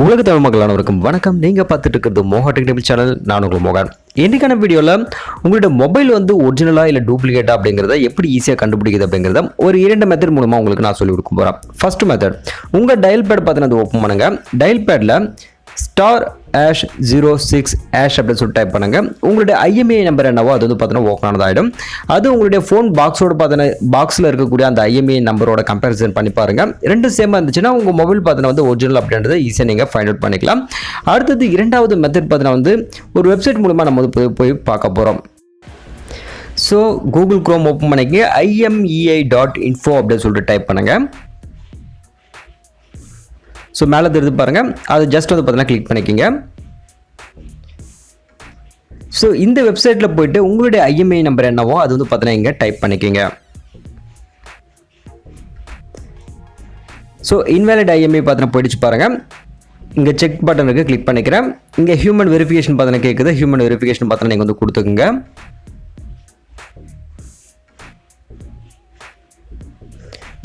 உலக தமிழ் மக்கள் அனைவருக்கும் வணக்கம். நீங்கள் பார்த்துட்டு இருக்கிறது மோகா டெக்னிக்கல் சேனல். நான் உங்கள் மோகன். இன்றைக்கான வீடியோவில் உங்களோட மொபைல் வந்து ஒரிஜினலாக இல்லை டூப்ளிகேட்டா அப்படிங்கிறத எப்படி ஈஸியாக கண்டுபிடிக்குது அப்படிங்கிறத ஒரு 2 மெத்தட் மூலமாக உங்களுக்கு நான் சொல்லிக் கொடுக்க போகிறேன். ஃபர்ஸ்ட் மெத்தட், உங்கள் டயல் பேட் பார்த்தீங்கன்னா ஓப்பன் பண்ணுங்கள். டயல் பேடில் *#06# அப்படின்னு சொல்லி டைப் பண்ணுங்க. உங்களுடைய IMEI நம்பர் என்னவோ அது வந்து பார்த்தீங்கன்னா ஓப்பன் ஆனதாயிடும். அது உங்களுடைய ஃபோன் பாக்ஸோட பார்த்தீங்கன்னா பாக்ஸில் இருக்கக்கூடிய அந்த IMEI நம்பரோட கம்பேரிசன் பண்ணி பாருங்க. ரெண்டும் சேமாக இருந்துச்சுன்னா உங்கள் மொபைல் பார்த்தீங்கன்னா வந்து ஒரிஜினல் அப்படின்றத ஈஸியாக நீங்கள் ஃபைண்ட் அவுட் பண்ணிக்கலாம். அடுத்தது இரண்டாவது மெத்தட் பார்த்தீங்கன்னா வந்து ஒரு வெப்சைட் மூலமாக நம்ம வந்து போய் பார்க்க போகிறோம். ஸோ கூகுள் குரோம் ஓப்பன் பண்ணிக்கங்க. imei.info அப்படின்னு சொல்லிட்டு டைப் பண்ணுங்க. ஸோ மேலே தெரிஞ்சு பாருங்கள், அது ஜஸ்ட் வந்து பார்த்தீங்கன்னா கிளிக் பண்ணிக்கிங்க. ஸோ இந்த வெப்சைட்டில் போயிட்டு உங்களுடைய IMEI நம்பர் என்னவோ அது வந்து பார்த்தீங்கன்னா இங்கே டைப் பண்ணிக்கிங்க. ஸோ இன்வேலிட் IMEI பார்த்தீங்கன்னா போயிடுச்சு பாருங்கள். இங்கே செக் பட்டன் இருக்குது, கிளிக் பண்ணிக்கிறேன். இங்கே ஹியூமன் வெரிஃபிகேஷன் பார்த்தீங்கன்னா கேட்குது. ஹியூமன் வெரிஃபிகேஷன் பார்த்தீங்கன்னா நீங்கள் வந்து கொடுத்துக்குங்க.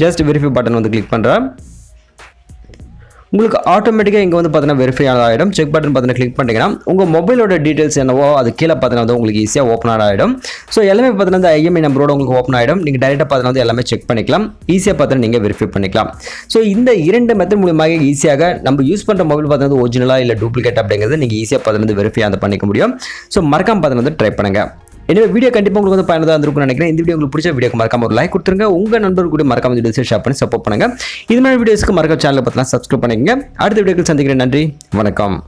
ஜஸ்ட் வெரிஃபை பட்டன் வந்து கிளிக் பண்ணுறேன். உங்களுக்கு ஆட்டோமேட்டிக்காக இங்கே வந்து பார்த்தீங்கன்னா வெரிஃபை ஆகிடும். செக் பட்டன் பார்த்தீங்கன்னா கிளிக் பண்ணிங்கன்னா உங்கள் மொபைலோட டீட்டெயில்ஸ் என்னவோ அது கீழே பார்த்தீங்கன்னா வந்து உங்களுக்கு ஈஸியாக ஓப்பன் ஆகிடும். ஸோ எல்லாமே பார்த்தீங்கன்னா இந்த IMEI நம்பரோட உங்களுக்கு ஓப்பன் ஆகிடும். நீங்கள் டேரெக்டாக பார்த்தீங்கன்னா வந்து எல்லாமே செக் பண்ணிக்கலாம். ஈஸியாக பார்த்தீங்கன்னா நீங்கள் வெரிஃபை பண்ணிக்கலாம். ஸோ இந்த 2 மெத்தட் மூலமாக ஈஸியாக நம்ம யூஸ் பண்ணுற மொபைல் பார்த்தீங்கன்னா ஒரிஜினலாக இல்லை டூப்ளிகேட் அப்படிங்கிறது நீங்கள் ஈஸியாக பார்த்தீங்கன்னா வெரிஃபை அதை பண்ணிக்க முடியும். ஸோ மறக்காம பார்த்தீங்கன்னா வந்து ட்ரை பண்ணுங்கள். எனவே வீடியோ கண்டிப்பாக உங்களுக்கு வந்து பயனுள்ளதாக இருந்திருக்கும்னு நினைக்கிறேன். இந்த வீடியோ உங்களுக்கு பிடிச்ச வீடியோக்கு மறக்காம ஒரு லைக் கொடுத்துருங்க. உங்கள் நண்பர்கள் கூட மறக்காம வீடியோஸை ஷேர் பண்ணி சப்போர்ட் பண்ணுங்க. இது மாதிரி வீடியோஸ்க்கு மறக்காம சேனலை பார்த்தீங்கன்னா சப்ஸ்கிரைப் பண்ணிக்கங்க. அடுத்த வீடியோக்கு சந்திக்கிறேன். நன்றி, வணக்கம்.